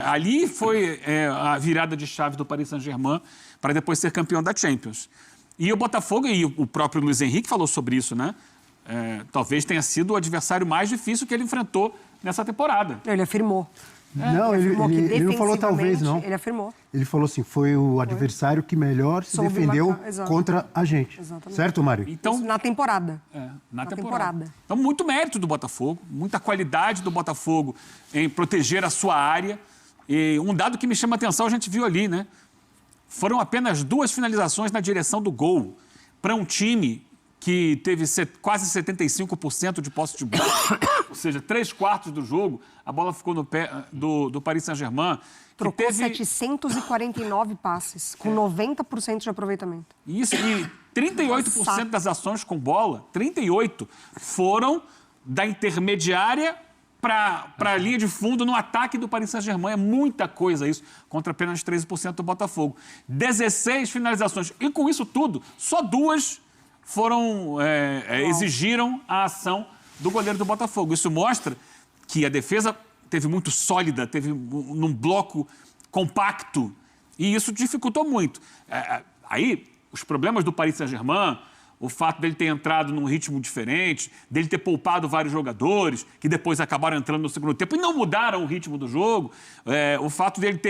Ali foi a virada de chave do Paris Saint-Germain para depois ser campeão da Champions. E o Botafogo, e o próprio Luiz Henrique falou sobre isso, né? Talvez tenha sido o adversário mais difícil que ele enfrentou nessa temporada. Ele afirmou. Não, ele não falou talvez, não. Ele afirmou. Ele falou assim, foi o adversário que melhor se defendeu contra a gente. Exatamente. Certo, Mário? Então, isso na temporada. Na temporada. Então, muito mérito do Botafogo, muita qualidade do Botafogo em proteger a sua área. E um dado que me chama a atenção, a gente viu ali, né? Foram apenas 2 finalizações na direção do gol para um time que teve quase 75% de posse de bola, ou seja, 3/4 do jogo, a bola ficou no pé do Paris Saint-Germain. Trocou 749 passes, com 90% de aproveitamento. Isso, e 38% das ações com bola, 38%, foram da intermediária para a linha de fundo no ataque do Paris Saint-Germain. É muita coisa isso, contra apenas 13% do Botafogo. 16 finalizações. E com isso tudo, só 2 exigiram a ação do goleiro do Botafogo. Isso mostra que a defesa teve muito sólida, teve num bloco compacto, e isso dificultou muito. Aí, os problemas do Paris Saint-Germain, o fato dele ter entrado num ritmo diferente, dele ter poupado vários jogadores, que depois acabaram entrando no segundo tempo e não mudaram o ritmo do jogo, o fato dele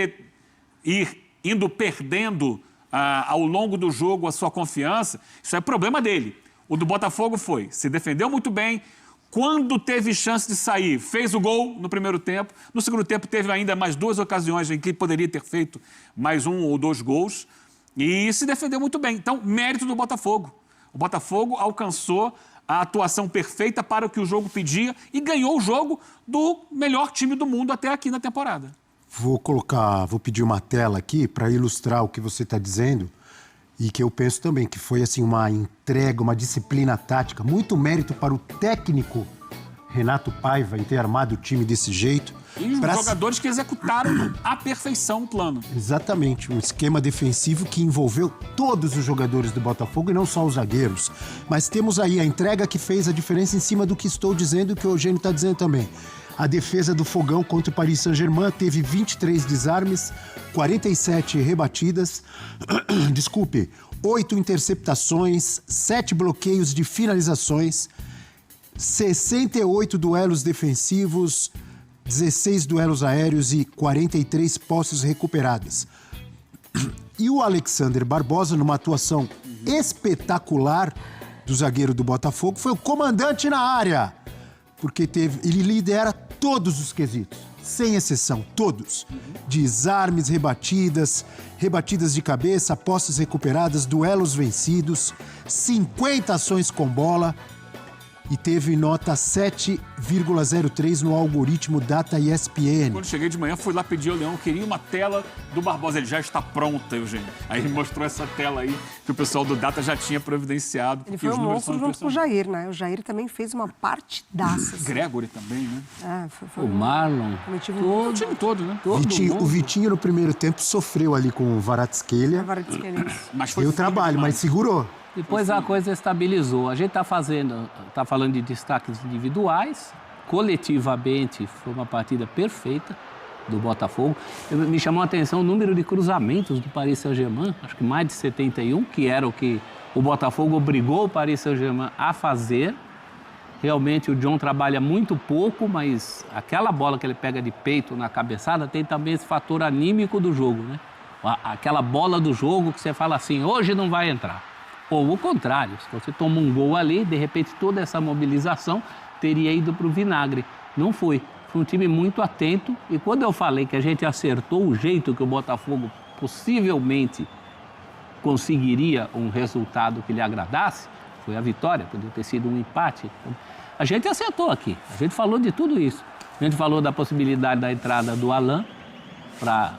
indo perdendo ao longo do jogo a sua confiança, isso é problema dele. O do Botafogo se defendeu muito bem, quando teve chance de sair, fez o gol no primeiro tempo, no segundo tempo teve ainda mais 2 ocasiões em que poderia ter feito mais 1 ou 2 gols, e se defendeu muito bem. Então, mérito do Botafogo. O Botafogo alcançou a atuação perfeita para o que o jogo pedia e ganhou o jogo do melhor time do mundo até aqui na temporada. Vou pedir uma tela aqui para ilustrar o que você está dizendo e que eu penso também que foi assim uma entrega, uma disciplina tática, muito mérito para o técnico Renato Paiva em ter armado o time desse jeito. E os jogadores que executaram à perfeição o plano. Exatamente, um esquema defensivo que envolveu todos os jogadores do Botafogo e não só os zagueiros. Mas temos aí a entrega que fez a diferença em cima do que estou dizendo e que o Eugênio está dizendo também. A defesa do Fogão contra o Paris Saint-Germain teve 23 desarmes, 47 rebatidas, 8 interceptações, 7 bloqueios de finalizações, 68 duelos defensivos, 16 duelos aéreos e 43 posses recuperadas. E o Alexander Barbosa, numa atuação espetacular do zagueiro do Botafogo, foi o comandante na área, porque ele lidera todos os quesitos, sem exceção, todos. Desarmes, rebatidas de cabeça, posses recuperadas, duelos vencidos, 50 ações com bola e teve nota 7,03 no algoritmo Data ESPN. Quando cheguei de manhã, fui lá pedir ao Leão, queria uma tela do Barbosa. Ele já está pronta, Eugênio. Aí ele mostrou essa tela aí que o pessoal do Data já tinha providenciado. Ele foi um monstro junto com o Jair, né? O Jair também fez uma partidaça. Gregory também, né? Foi o Marlon. O time todo, né? O Vitinho no primeiro tempo sofreu ali com o Kvaratskhelia. Mas foi o trabalho, mas segurou. Depois a coisa estabilizou. A gente está falando de destaques individuais. Coletivamente, foi uma partida perfeita do Botafogo. Me chamou a atenção o número de cruzamentos do Paris Saint-Germain, acho que mais de 71, que era o que o Botafogo obrigou o Paris Saint-Germain a fazer. Realmente o John trabalha muito pouco, mas aquela bola que ele pega de peito na cabeçada tem também esse fator anímico do jogo, né? Aquela bola do jogo que você fala assim, hoje não vai entrar. Ou o contrário, se você toma um gol ali, de repente toda essa mobilização teria ido para o vinagre. Não foi. Foi um time muito atento e quando eu falei que a gente acertou o jeito que o Botafogo possivelmente conseguiria um resultado que lhe agradasse, foi a vitória, poderia ter sido um empate. A gente acertou aqui, a gente falou de tudo isso. A gente falou da possibilidade da entrada do Alain para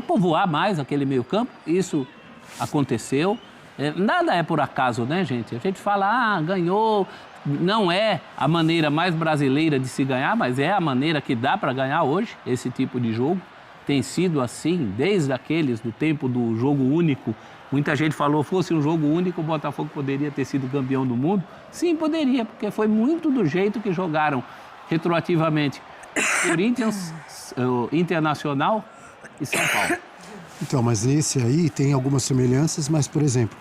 povoar mais aquele meio-campo, isso aconteceu. Nada é por acaso, né, gente? A gente fala, ganhou. Não é a maneira mais brasileira de se ganhar, mas é a maneira que dá para ganhar hoje, esse tipo de jogo. Tem sido assim, desde aqueles do tempo do jogo único. Muita gente falou, fosse um jogo único, o Botafogo poderia ter sido campeão do mundo. Sim, poderia, porque foi muito do jeito que jogaram retroativamente Corinthians, Internacional e São Paulo. Então, mas esse aí tem algumas semelhanças, mas, por exemplo,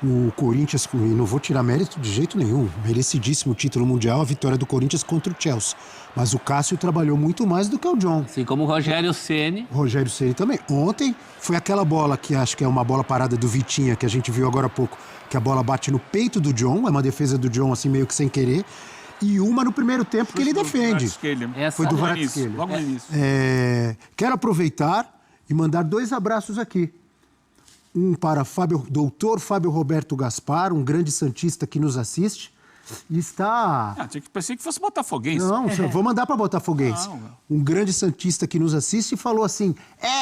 o Corinthians, e não vou tirar mérito de jeito nenhum, merecidíssimo título mundial, a vitória do Corinthians contra o Chelsea. Mas o Cássio trabalhou muito mais do que o John. Assim como o Rogério Ceni. O Rogério Ceni também. Ontem foi aquela bola que acho que é uma bola parada do Vitinha, que a gente viu agora há pouco, que a bola bate no peito do John, é uma defesa do John assim meio que sem querer, e uma no primeiro tempo que ele defende. Foi do Kvaratskhelia. Logo no início. Quero aproveitar e mandar 2 abraços aqui. Um para doutor Fábio Roberto Gaspar, um grande santista que nos assiste. E está... Pensei que fosse botafoguense. Não, vou mandar para botafoguense. Um grande santista que nos assiste e falou assim,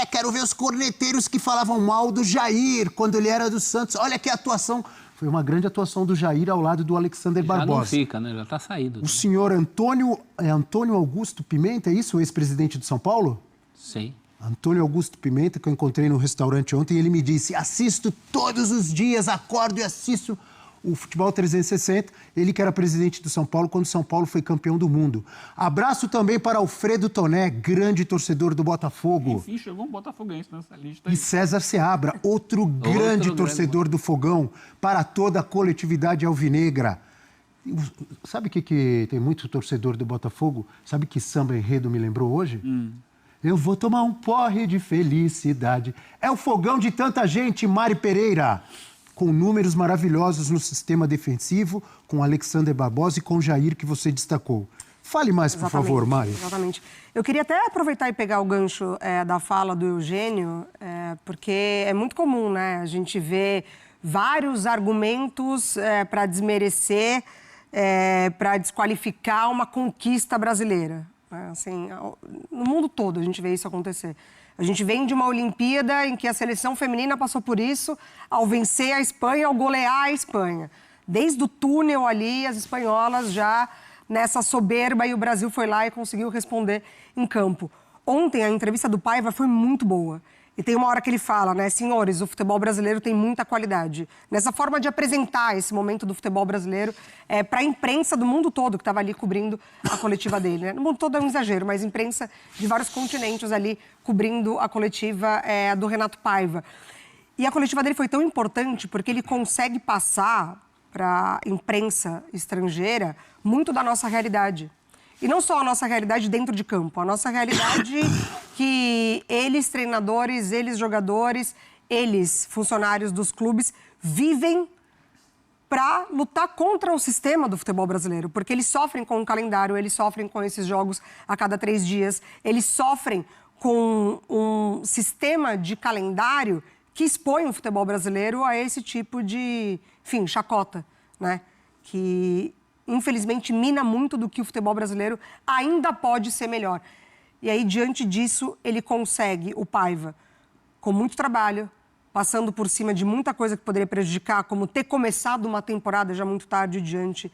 quero ver os corneteiros que falavam mal do Jair quando ele era do Santos. Olha que atuação. Foi uma grande atuação do Jair ao lado do Alexander Barbosa. Já não fica, né? Já está saído. O senhor Antônio Augusto Pimenta, é isso? O ex-presidente de São Paulo? Sim. Antônio Augusto Pimenta, que eu encontrei no restaurante ontem, e ele me disse, assisto todos os dias, acordo e assisto o Futebol 360. Ele que era presidente do São Paulo quando São Paulo foi campeão do mundo. Abraço também para Alfredo Toné, grande torcedor do Botafogo. Enfim, chegou um botafoguense nessa lista aí. E César Seabra, outro grande torcedor do Fogão, para toda a coletividade alvinegra. Sabe o que tem muito torcedor do Botafogo? Sabe que samba enredo me lembrou hoje? Eu vou tomar um porre de felicidade. É o Fogão de tanta gente, Mari Pereira. Com números maravilhosos no sistema defensivo, com Alexander Barbosa e com Jair, que você destacou. Fale mais, por favor, Mari. Exatamente. Eu queria até aproveitar e pegar o gancho da fala do Eugênio, porque é muito comum, né? A gente vê vários argumentos para desmerecer, para desqualificar uma conquista brasileira. Assim, no mundo todo a gente vê isso acontecer. A gente vem de uma Olimpíada em que a seleção feminina passou por isso ao vencer a Espanha, ao golear a Espanha. Desde o túnel ali, as espanholas já nessa soberba, e o Brasil foi lá e conseguiu responder em campo. Ontem a entrevista do Paiva foi muito boa. E tem uma hora que ele fala, né, senhores, o futebol brasileiro tem muita qualidade. Nessa forma de apresentar esse momento do futebol brasileiro para a imprensa do mundo todo que estava ali cobrindo a coletiva dele. Né? No mundo todo é um exagero, mas imprensa de vários continentes ali cobrindo a coletiva do Renato Paiva. E a coletiva dele foi tão importante porque ele consegue passar para a imprensa estrangeira muito da nossa realidade. E não só a nossa realidade dentro de campo, a nossa realidade que eles, treinadores, eles, jogadores, eles, funcionários dos clubes, vivem para lutar contra o sistema do futebol brasileiro. Porque eles sofrem com o calendário, eles sofrem com esses jogos a cada 3 dias, eles sofrem com um sistema de calendário que expõe o futebol brasileiro a esse tipo de, enfim, chacota, né? Que infelizmente, mina muito do que o futebol brasileiro ainda pode ser melhor. E aí, diante disso, ele consegue, o Paiva, com muito trabalho, passando por cima de muita coisa que poderia prejudicar, como ter começado uma temporada já muito tarde diante,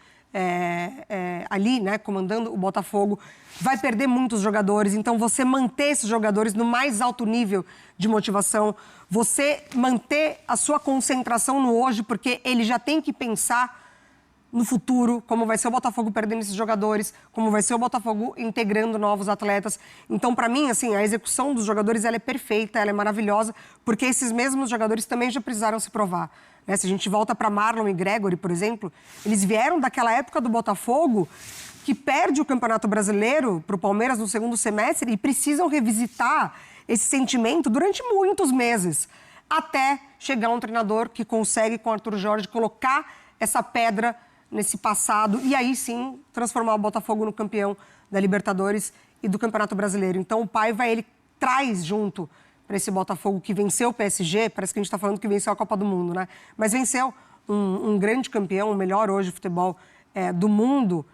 ali, né, comandando o Botafogo, vai perder muitos jogadores. Então, você manter esses jogadores no mais alto nível de motivação, você manter a sua concentração no hoje, porque ele já tem que pensar no futuro, como vai ser o Botafogo perdendo esses jogadores, como vai ser o Botafogo integrando novos atletas. Então, para mim, assim, a execução dos jogadores ela é perfeita, ela é maravilhosa, porque esses mesmos jogadores também já precisaram se provar. Né? Se a gente volta para Marlon e Gregory, por exemplo, eles vieram daquela época do Botafogo que perde o Campeonato Brasileiro para o Palmeiras no segundo semestre e precisam revisitar esse sentimento durante muitos meses, até chegar um treinador que consegue, com o Arthur Jorge, colocar essa pedra nesse passado e aí sim transformar o Botafogo no campeão da Libertadores e do Campeonato Brasileiro. Então o Paiva, ele traz junto para esse Botafogo que venceu o PSG, parece que a gente está falando que venceu a Copa do Mundo, né? Mas venceu um grande campeão, o melhor hoje de futebol do mundo,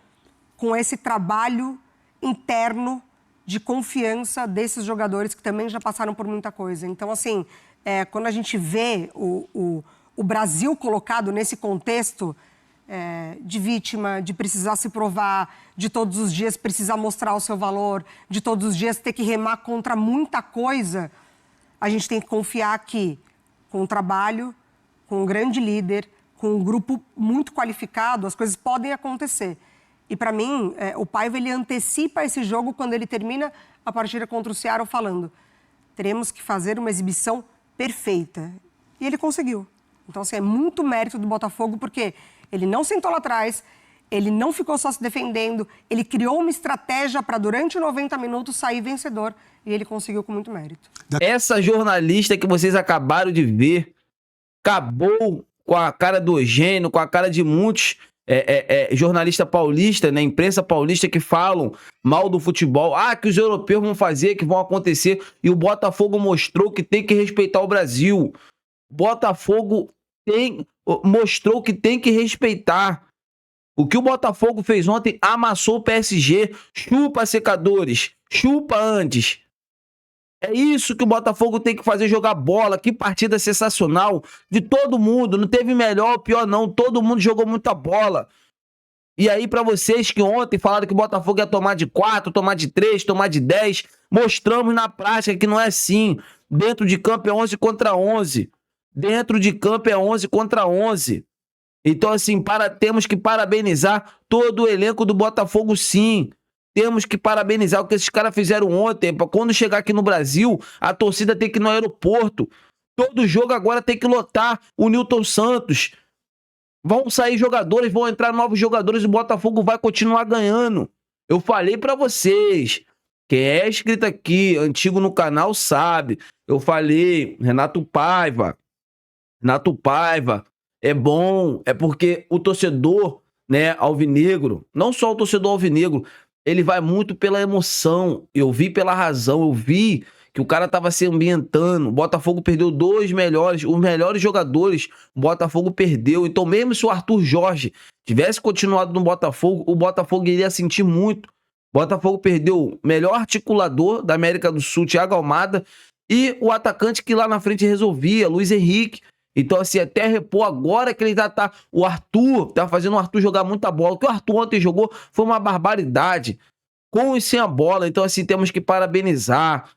com esse trabalho interno de confiança desses jogadores que também já passaram por muita coisa. Então, assim, quando a gente vê o Brasil colocado nesse contexto de vítima, de precisar se provar, de todos os dias precisar mostrar o seu valor, de todos os dias ter que remar contra muita coisa, a gente tem que confiar que, com o trabalho, com um grande líder, com um grupo muito qualificado, as coisas podem acontecer. E para mim, o Paiva ele antecipa esse jogo quando ele termina a partida contra o Seattle falando: teremos que fazer uma exibição perfeita. E ele conseguiu. Então, assim, é muito mérito do Botafogo, porque ele não sentou lá atrás, ele não ficou só se defendendo, ele criou uma estratégia para, durante 90 minutos, sair vencedor. E ele conseguiu com muito mérito. Essa jornalista que vocês acabaram de ver acabou com a cara do Eugênio, com a cara de muitos jornalista paulista, né, imprensa paulista que falam mal do futebol. Ah, que os europeus vão fazer, que vão acontecer. E o Botafogo mostrou que tem que respeitar o Brasil. Botafogo mostrou que tem que respeitar. O que o Botafogo fez ontem amassou o PSG. Chupa, secadores. Chupa, Andes. É isso que o Botafogo tem que fazer, jogar bola. Que partida sensacional de todo mundo. Não teve melhor ou pior, não. Todo mundo jogou muita bola. E aí, pra vocês que ontem falaram que o Botafogo ia tomar de 4, tomar de 3, tomar de 10, mostramos na prática que não é assim. Dentro de campo é 11 contra 11. Dentro de campo é 11 contra 11. Então, assim, temos que parabenizar todo o elenco do Botafogo, sim. Temos que parabenizar o que esses caras fizeram ontem. Pra quando chegar aqui no Brasil, a torcida tem que ir no aeroporto. Todo jogo agora tem que lotar o Nilton Santos. Vão sair jogadores, vão entrar novos jogadores e o Botafogo vai continuar ganhando. Eu falei pra vocês. Quem é inscrito aqui, antigo no canal, sabe. Eu falei, Renato Paiva. Renato Paiva é bom, é porque o torcedor, né, alvinegro, não só o torcedor alvinegro, ele vai muito pela emoção. Eu vi pela razão, eu vi que o cara tava se ambientando. O Botafogo perdeu os melhores jogadores, o Botafogo perdeu. Então, mesmo se o Arthur Jorge tivesse continuado no Botafogo, o Botafogo iria sentir muito. O Botafogo perdeu o melhor articulador da América do Sul, Thiago Almada, e o atacante que lá na frente resolvia, Luiz Henrique. Então, assim, até repor agora que ele tá... O Arthur tá fazendo o Arthur jogar muita bola. O que o Arthur ontem jogou foi uma barbaridade. Com e sem a bola. Então, assim, temos que parabenizar.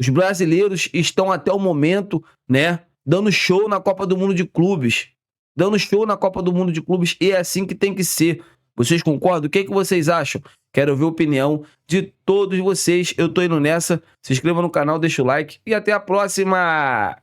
Os brasileiros estão até o momento, né, dando show na Copa do Mundo de Clubes. Dando show na Copa do Mundo de Clubes. E é assim que tem que ser. Vocês concordam? O que vocês acham? Quero ver a opinião de todos vocês. Eu tô indo nessa. Se inscreva no canal, deixa o like. E até a próxima!